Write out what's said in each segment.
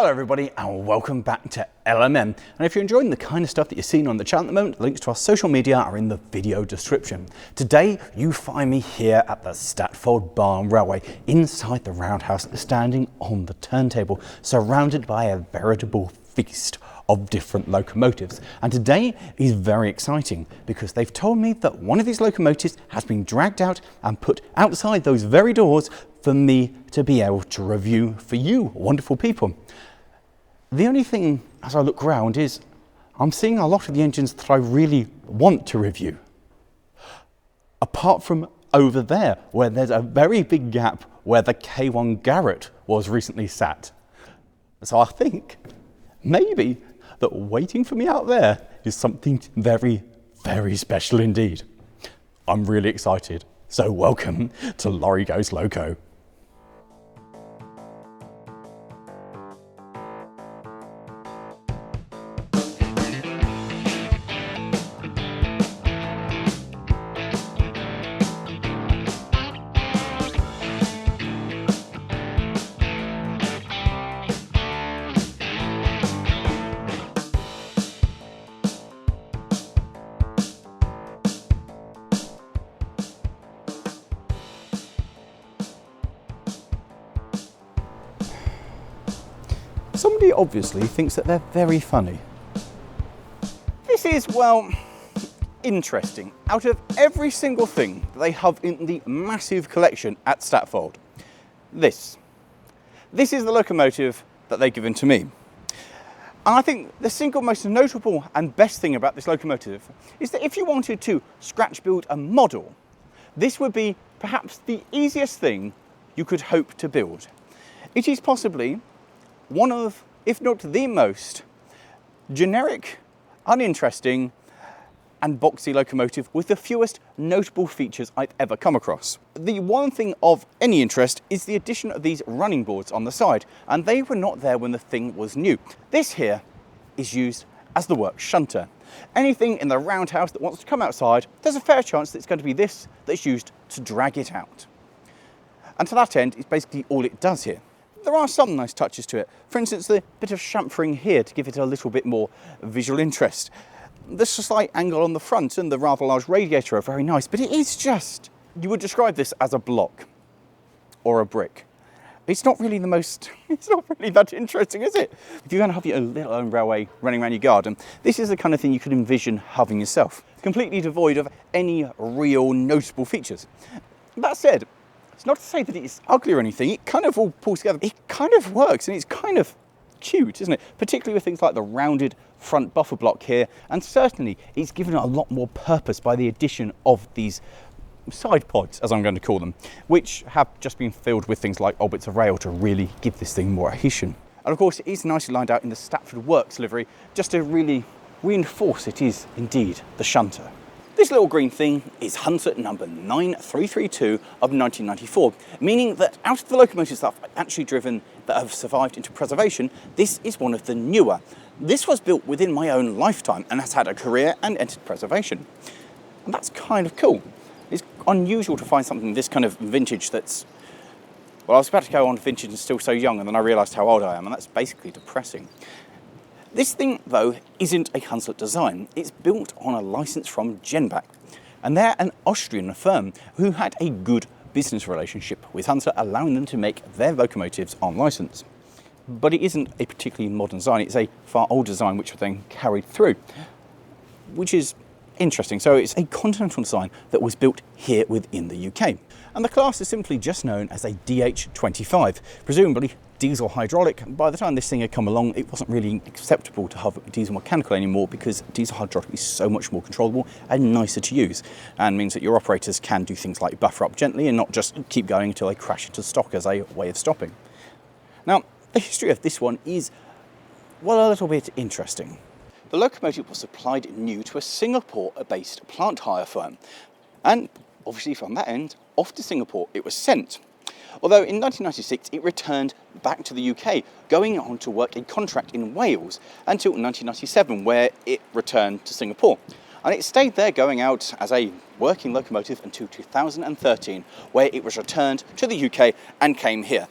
Hello everybody and welcome back to LMM. And if you're enjoying the kind of stuff that you're seeing on the channel at the moment, links to our social media are in the video description. Today you find me here at the Statfold Barn Railway, inside the roundhouse, standing on the turntable, surrounded by a veritable feast of different locomotives. And today is very exciting because they've told me that one of these locomotives has been dragged out and put outside those very doors for me to be able to review for you wonderful people. The only thing as I look around is I'm seeing a lot of the engines that I really want to review. Apart from over there, where there's a very big gap where the K1 Garrett was recently sat. So I think maybe that waiting for me out there is something very, very special indeed. I'm really excited. So welcome to Lawrie Goes Loco. Somebody obviously thinks that they're very funny. This is, well, interesting. Out of every single thing that they have in the massive collection at Statfold, this is the locomotive that they've given to me. And I think the single most notable and best thing about this locomotive is that if you wanted to scratch build a model, this would be perhaps the easiest thing you could hope to build. It is possibly one of, if not the most, generic, uninteresting and boxy locomotive with the fewest notable features I've ever come across. The one thing of any interest is the addition of these running boards on the side, and they were not there when the thing was new. This here is used as the work shunter. Anything in the roundhouse that wants to come outside, there's a fair chance that it's going to be this that's used to drag it out. And to that end, it's basically all it does here. There are some nice touches to it. For instance, the bit of chamfering here to give it a little bit more visual interest. The slight angle on the front and the rather large radiator are very nice, but it is just, you would describe this as a block or a brick. It's not really that interesting, is it? If you're going to have your little own railway running around your garden, this is the kind of thing you could envision having yourself. Completely devoid of any real notable features. That said, it's not to say that it's ugly or anything, it kind of all pulls together. It kind of works and it's kind of cute, isn't it? Particularly with things like the rounded front buffer block here, and certainly it's given it a lot more purpose by the addition of these side pods, as I'm going to call them, which have just been filled with things like orbits of rail to really give this thing more adhesion. And of course it is nicely lined out in the Stratford Works livery, just to really reinforce it is indeed the shunter. This little green thing is Hunslet number 9332 of 1994, meaning that out of the locomotives that I've actually driven that have survived into preservation, this is one of the newer. This was built within my own lifetime and has had a career and entered preservation. And that's kind of cool. It's unusual to find something this kind of vintage that's, well, I was about to go on vintage and still so young, and then I realised how old I am, and that's basically depressing. This thing, though, isn't a Hunslet design. It's built on a licence from Genbach, and they're an Austrian firm who had a good business relationship with Hunslet, allowing them to make their locomotives on licence. But it isn't a particularly modern design. It's a far old design which was then carried through, which is interesting. So it's a continental design that was built here within the UK. And the class is simply just known as a DH25, presumably diesel hydraulic. By the time this thing had come along, it wasn't really acceptable to have diesel mechanical anymore because diesel hydraulic is so much more controllable and nicer to use, and means that your operators can do things like buffer up gently and not just keep going until they crash into stock as a way of stopping. Now, the history of this one is, well, a little bit interesting. The locomotive was supplied new to a Singapore-based plant hire firm, and obviously from that end, off to Singapore it was sent. Although in 1996 it returned back to the UK, going on to work a contract in Wales until 1997, where it returned to Singapore. And it stayed there going out as a working locomotive until 2013, where it was returned to the UK and came here.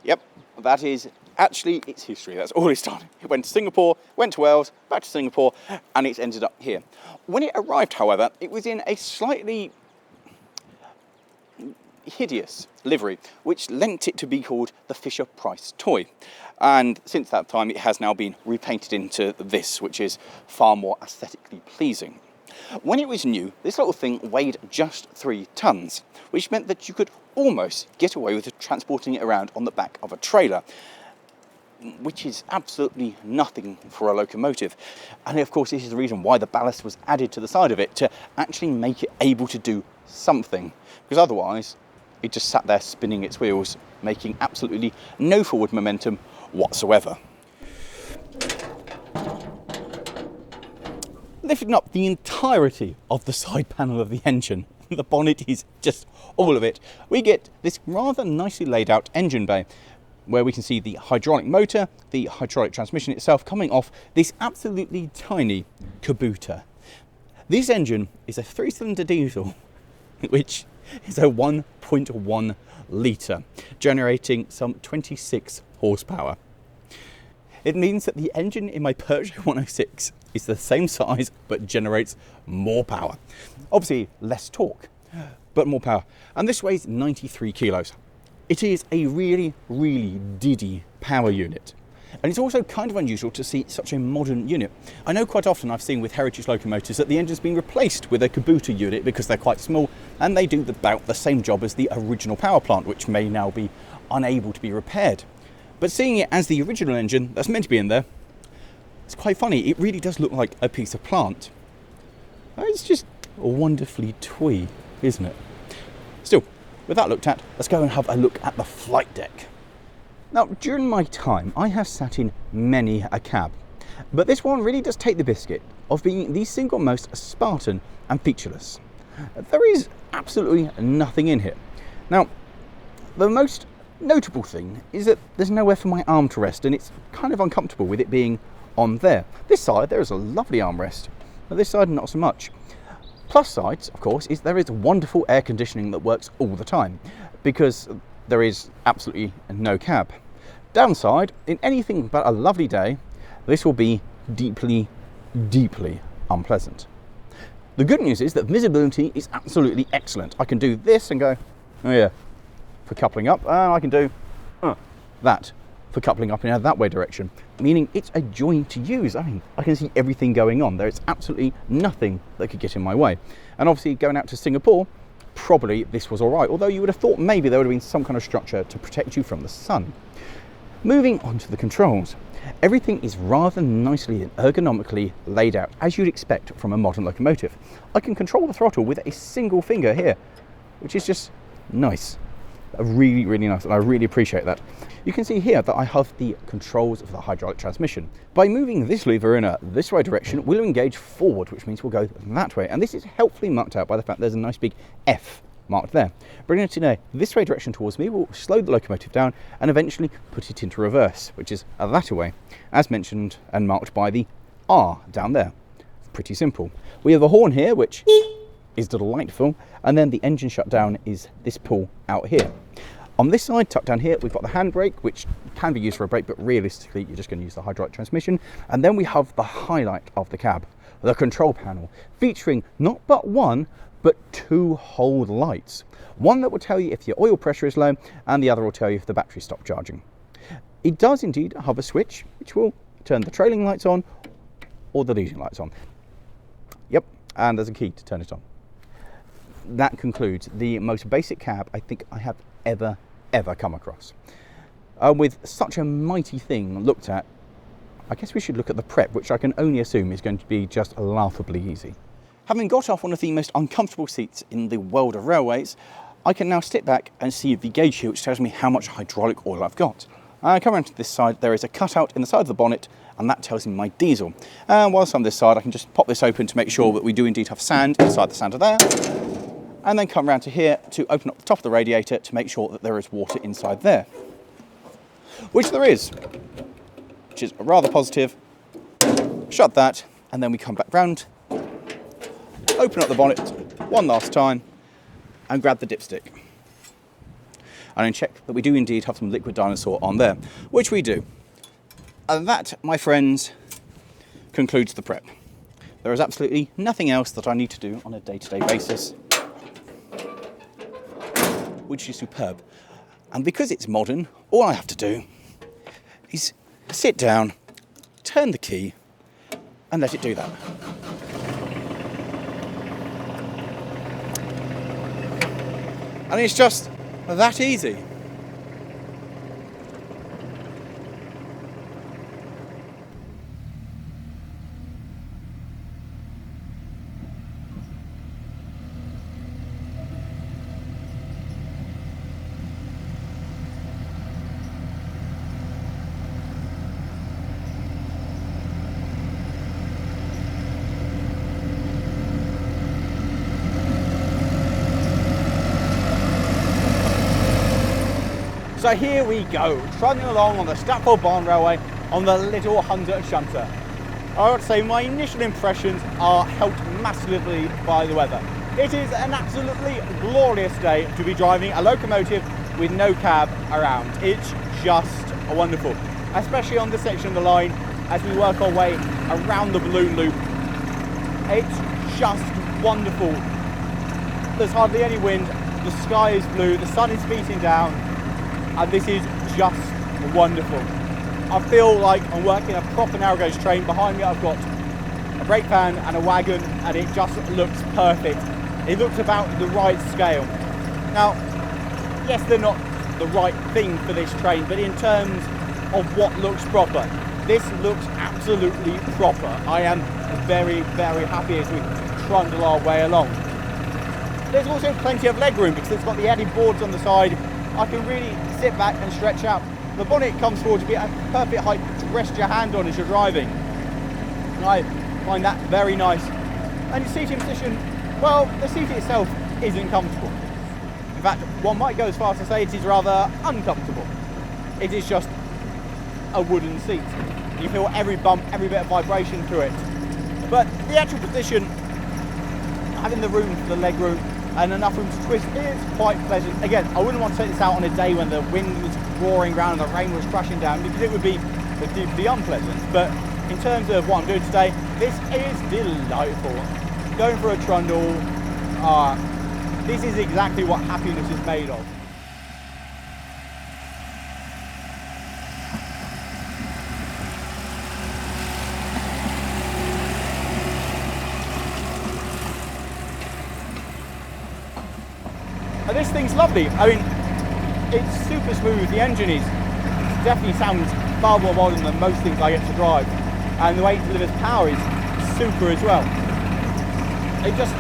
Yep, that is Actually, it's history. That's all it's done. It went to Singapore, went to Wales, back to Singapore, and it's ended up here. When it arrived, however, it was in a slightly hideous livery, which lent it to be called the Fisher-Price toy. And since that time, it has now been repainted into this, which is far more aesthetically pleasing. When it was new, this little thing weighed just 3 tons, which meant that you could almost get away with transporting it around on the back of a trailer, which is absolutely nothing for a locomotive. And of course, this is the reason why the ballast was added to the side of it, to actually make it able to do something, because otherwise it just sat there spinning its wheels, making absolutely no forward momentum whatsoever. Lifting up the entirety of the side panel of the engine, the bonnet is just all of it, we get this rather nicely laid out engine bay, where we can see the hydraulic motor, the hydraulic transmission itself coming off this absolutely tiny caboota. This engine is a 3-cylinder diesel, which is a 1.1 litre, generating some 26 horsepower. It means that the engine in my Peugeot 106 is the same size but generates more power. Obviously less torque, but more power. And this weighs 93 kilos. It is a really, really diddy power unit. And it's also kind of unusual to see such a modern unit. I know quite often I've seen with heritage locomotives that the engine's been replaced with a caboota unit because they're quite small and they do about the same job as the original power plant, which may now be unable to be repaired. But seeing it as the original engine that's meant to be in there, it's quite funny. It really does look like a piece of plant. It's just wonderfully twee, isn't it? Still, with that looked at, let's go and have a look at the flight deck. Now, during my time, I have sat in many a cab, but this one really does take the biscuit of being the single most Spartan and featureless. There is absolutely nothing in here. Now, the most notable thing is that there's nowhere for my arm to rest, and it's kind of uncomfortable with it being on there. This side, there is a lovely armrest, but this side, not so much. Plus sides, of course, is there is wonderful air conditioning that works all the time, because there is absolutely no cab. Downside, in anything but a lovely day, this will be deeply, deeply unpleasant. The good news is that visibility is absolutely excellent. I can do this and go, oh yeah, for coupling up, and I can do that for coupling up in that way direction, meaning it's a joy to use. I mean, I can see everything going on. There is absolutely nothing that could get in my way. And obviously going out to Singapore, probably this was all right, although you would have thought maybe there would have been some kind of structure to protect you from the sun. Moving on to the controls. Everything is rather nicely and ergonomically laid out, as you'd expect from a modern locomotive. I can control the throttle with a single finger here, which is just nice. Really, really nice, and I really appreciate that. You can see here that I have the controls of the hydraulic transmission. By moving this lever in a this way direction, we'll engage forward, which means we'll go that way. And this is helpfully marked out by the fact there's a nice big F marked there. Bringing it in a this way direction towards me will slow the locomotive down and eventually put it into reverse, which is a that way, as mentioned and marked by the R down there. Pretty simple. We have a horn here, which is delightful, and then the engine shutdown is this pull out here. On this side, tucked down here, we've got the handbrake, which can be used for a brake, but realistically, you're just going to use the hydraulic transmission. And then we have the highlight of the cab, the control panel, featuring not but one, but 2 hold lights. One that will tell you if your oil pressure is low, and the other will tell you if the battery stopped charging. It does indeed have a switch, which will turn the trailing lights on, or the leading lights on. Yep, and there's a key to turn it on. That concludes the most basic cab I think I have ever come across. With such a mighty thing looked at, I guess we should look at the prep, which I can only assume is going to be just laughably easy. Having got off one of the most uncomfortable seats in the world of railways, I can now sit back and see the gauge here, which tells me how much hydraulic oil I've got. I come around to this side, there is a cutout in the side of the bonnet, and that tells me my diesel. And whilst on this side, I can just pop this open to make sure that we do indeed have sand inside the sander there. And then come around to here to open up the top of the radiator to make sure that there is water inside there. Which there is, which is rather positive. Shut that, and then we come back round, open up the bonnet one last time, and grab the dipstick. and then check that we do indeed have some liquid dinosaur on there, which we do. And that, my friends, concludes the prep. There is absolutely nothing else that I need to do on a day-to-day basis, which is superb. And because it's modern, all I have to do is sit down, turn the key, and let it do that. And it's just that easy. So here we go, trundling along on the Statfold Barn Railway on the little Hunslet shunter. I would say my initial impressions are helped massively by the weather. It is an absolutely glorious day to be driving a locomotive with no cab around. It's just wonderful, especially on this section of the line as we work our way around the balloon loop. It's just wonderful. There's hardly any wind, the sky is blue, the sun is beating down, and this is just wonderful. I feel like I'm working a proper narrow gauge train. Behind me I've got a brake van and a wagon, and it just looks perfect. It looks about the right scale. Now, yes, they're not the right thing for this train, but in terms of what looks proper, this looks absolutely proper. I am very, very happy as we trundle our way along. There's also plenty of leg room because it's got the added boards on the side. I can really sit back and stretch out. The bonnet comes forward to be at a perfect height to rest your hand on as you're driving. And I find that very nice. And your seating position, well, the seat itself isn't comfortable. In fact, one might go as far as to say it is rather uncomfortable. It is just a wooden seat. You feel every bump, every bit of vibration through it. But the actual position, having the room for the leg room and enough room to twist, is quite pleasant. Again, I wouldn't want to take this out on a day when the wind was roaring around and the rain was crashing down, because it would be deeply unpleasant. But in terms of what I'm doing today, this is delightful. Going for a trundle, this is exactly what happiness is made of. And this thing's lovely. I mean, it's super smooth. The engine definitely sounds far more modern than most things I get to drive. And the way it delivers power is super as well. It just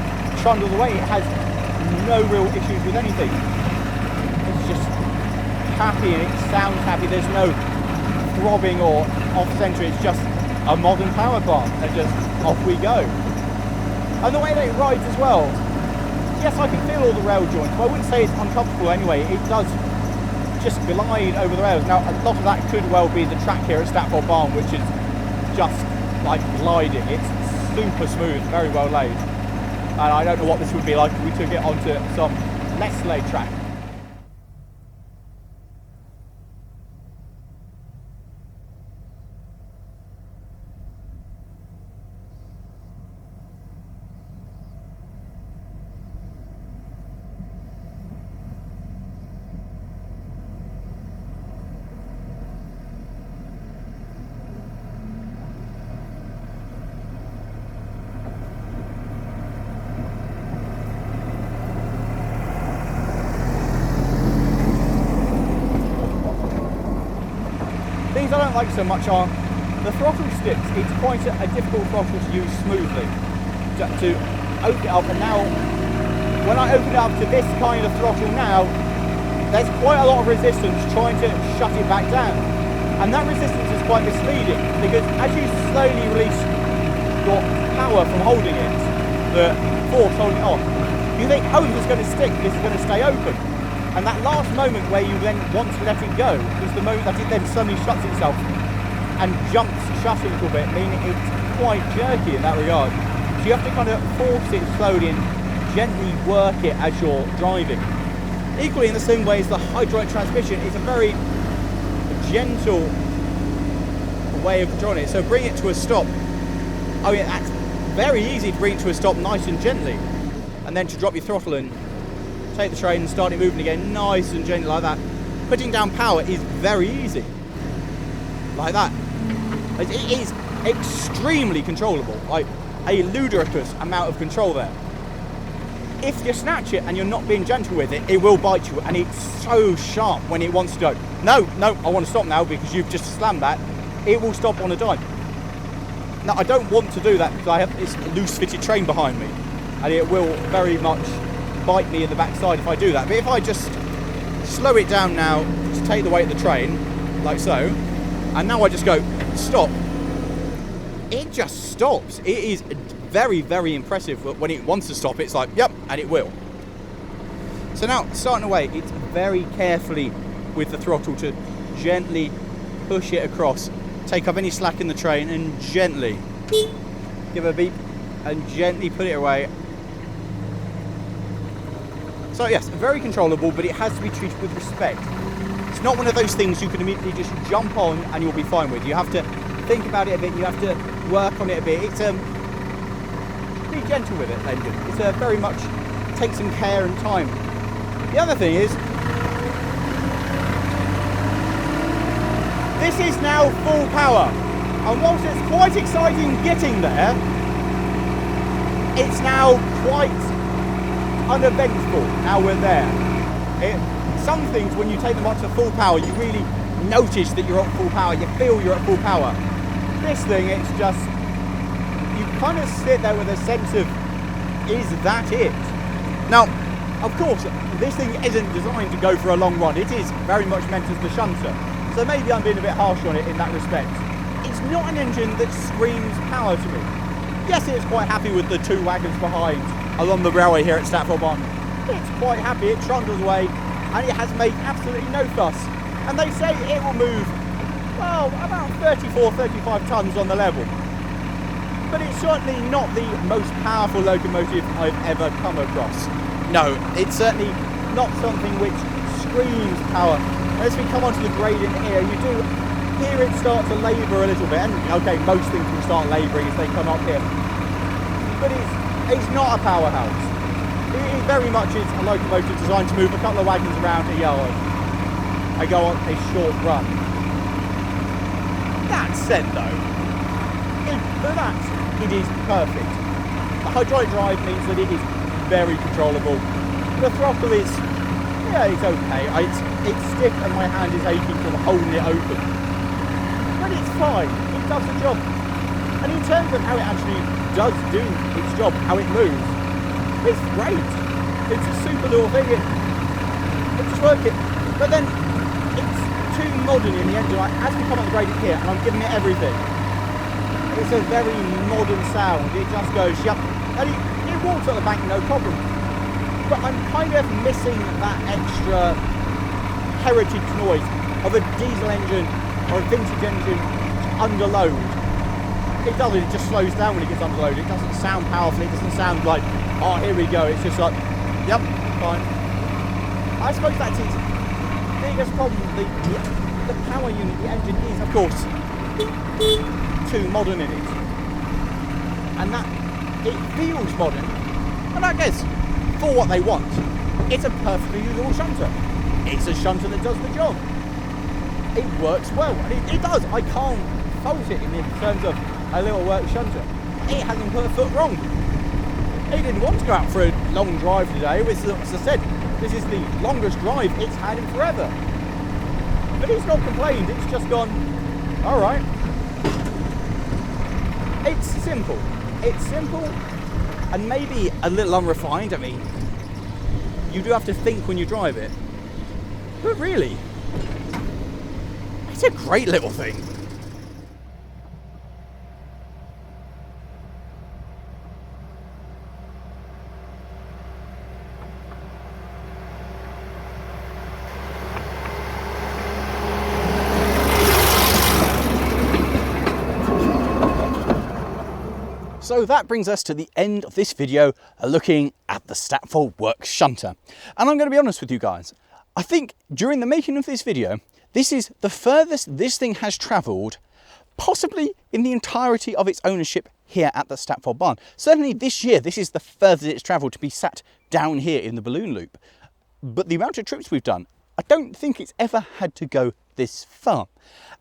trundles away. It has no real issues with anything. It's just happy and it sounds happy. There's no throbbing or off-center. It's just a modern power plant, and just off we go. And the way that it rides as well. Yes, I can feel all the rail joints, but I wouldn't say it's uncomfortable anyway. It does just glide over the rails. Now, a lot of that could well be the track here at Statfold Barn, which is just like gliding. It's super smooth, very well laid. And I don't know what this would be like if we took it onto some less laid track. Things I don't like so much are the throttle sticks. It's quite a difficult throttle to use smoothly. To open it up, and now when I open it up to this kind of throttle now, there's quite a lot of resistance trying to shut it back down. And that resistance is quite misleading, because as you slowly release your power from holding it, the force holding it off, you think, oh, this is going to stick, this is going to stay open. And that last moment where you then want to let it go is the moment that it then suddenly shuts itself and jumps shut a little bit, meaning it's quite jerky in that regard. So you have to kind of force it slowly and gently work it as you're driving. Equally, in the same way as the hydraulic transmission, it's a very gentle way of controlling it. So bring it to a stop. Oh yeah, that's very easy to bring it to a stop nice and gently, and then to drop your throttle and take the train and start it moving again nice and gently like that. Putting down power is very easy, like that. It is extremely controllable, like a ludicrous amount of control there. If you snatch it and you're not being gentle with it, it will bite you, and it's so sharp when it wants to go, no, I want to stop now because you've just slammed that. It will stop on a dime. Now, I don't want to do that because I have this loose-fitted train behind me, and it will very much bite me in the backside if I do that. But if I just slow it down now to take the weight of the train, like so, and now I just go, stop, it just stops. It is very, very impressive. When it wants to stop, it's like, yep, and it will. So now, starting away, it's very carefully with the throttle to gently push it across, take up any slack in the train, and gently give a beep and gently put it away. So yes, very controllable, but it has to be treated with respect. It's not one of those things you can immediately just jump on and you'll be fine with. You have to think about it a bit, you have to work on it a bit. It's be gentle with it, engine. It's very much take some care and time. The other thing is, this is now full power, and whilst it's quite exciting getting there, it's now quite uneventful now we're there. Some things, when you take them up to full power, you really notice that you're at full power, you feel you're at full power. This thing, it's just, you kind of sit there with a sense of, is that it? Now, of course, this thing isn't designed to go for a long run. It is very much meant as the shunter. So maybe I'm being a bit harsh on it in that respect. It's not an engine that screams power to me. Yes, it's quite happy with the two wagons behind along the railway here at Statfold Barn. It's quite happy, it trundles away, and it has made absolutely no fuss. And they say it will move, well, about 34, 35 tonnes on the level. But it's certainly not the most powerful locomotive I've ever come across. No, it's certainly not something which screams power. As we come onto the gradient here, you do hear it start to labour a little bit, and okay, most things will start labouring as they come up here. But it's not a powerhouse. It very much is a locomotive designed to move a couple of wagons around a yard and go on a short run. That said though, for that, it is perfect. The hydraulic drive means that it is very controllable. The throttle is, yeah, it's okay. It's stiff and my hand is aching from holding it open. But it's fine, it does the job. And in terms of how it actually does do its job, how it moves, it's great. It's a super little thing. It's just working. But then, it's too modern in the engine. Like, as we come on the gradient here, and I'm giving it everything, it's a very modern sound. It just goes, yep. And it walks up the bank, no problem. But I'm kind of missing that extra heritage noise of a diesel engine or a vintage engine under load. It doesn't, it just slows down when it gets under load. It doesn't sound powerful, it doesn't sound like, oh, here we go. It's just like, yep, fine. I suppose that's its biggest problem. The power unit, the engine is, of course, too modern in it. And that, it feels modern. And I guess, for what they want, it's a perfectly usable shunter. It's a shunter that does the job. It works well, and it does. I can't fault it in terms of a little work shunter. It hasn't put a foot wrong. It didn't want to go out for a long drive today. As I said, this is the longest drive it's had in forever. But it's not complained, it's just gone, all right. It's simple. It's simple and maybe a little unrefined. I mean, you do have to think when you drive it. But really, it's a great little thing. So that brings us to the end of this video looking at the Statfold Works shunter. And I'm going to be honest with you guys, I think during the making of this video, this is the furthest this thing has travelled, possibly in the entirety of its ownership here at the Statfold Barn. Certainly this year, this is the furthest it's travelled to be sat down here in the balloon loop. But the amount of trips we've done, I don't think it's ever had to go this far.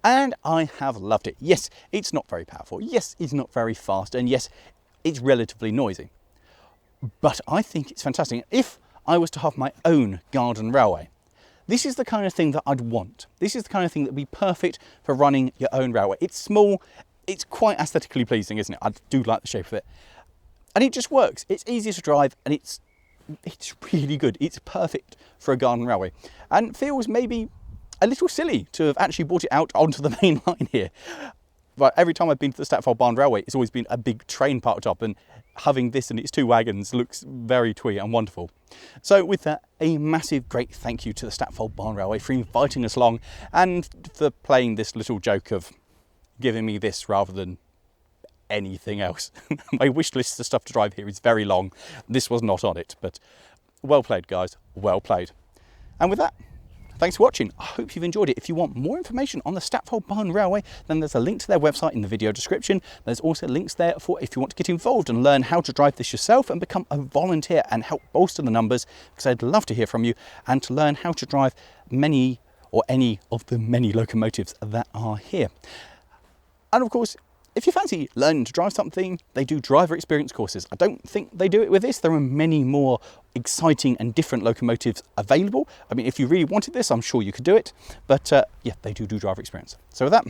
And I have loved it. Yes, it's not very powerful. Yes, it's not very fast. And yes, it's relatively noisy. But I think it's fantastic. If I was to have my own garden railway, this is the kind of thing that I'd want. This is the kind of thing that would be perfect for running your own railway. It's small, it's quite aesthetically pleasing, isn't it? I do like the shape of it. And it just works. It's easy to drive and it's really good. It's perfect for a garden railway. And feels maybe a little silly to have actually brought it out onto the main line here. But every time I've been to the Statfold Barn Railway, it's always been a big train parked up, and having this and its two wagons looks very twee and wonderful. So with that, a massive great thank you to the Statfold Barn Railway for inviting us along and for playing this little joke of giving me this rather than anything else. My wish list of stuff to drive here is very long. This was not on it, but well played, guys. Well played. And with that, thanks for watching. I hope you've enjoyed it. If you want more information on the Statfold Barn Railway, then there's a link to their website in the video description. There's also links there for if you want to get involved and learn how to drive this yourself and become a volunteer and help bolster the numbers, because I'd love to hear from you, and to learn how to drive many or any of the many locomotives that are here. And of course, if you fancy learning to drive something, they do driver experience courses. I don't think they do it with this. There are many more exciting and different locomotives available. I mean, if you really wanted this, I'm sure you could do it. But yeah, they do driver experience. So with that,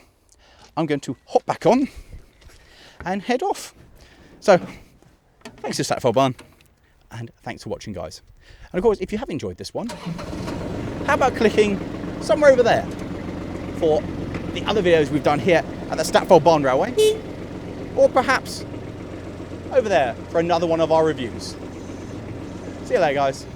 I'm going to hop back on and head off. So thanks to Statfold Barn, and thanks for watching, guys. And of course, if you have enjoyed this one, how about clicking somewhere over there for the other videos we've done here at the Statfold Barn Railway, or perhaps over there for another one of our reviews. See you later, guys.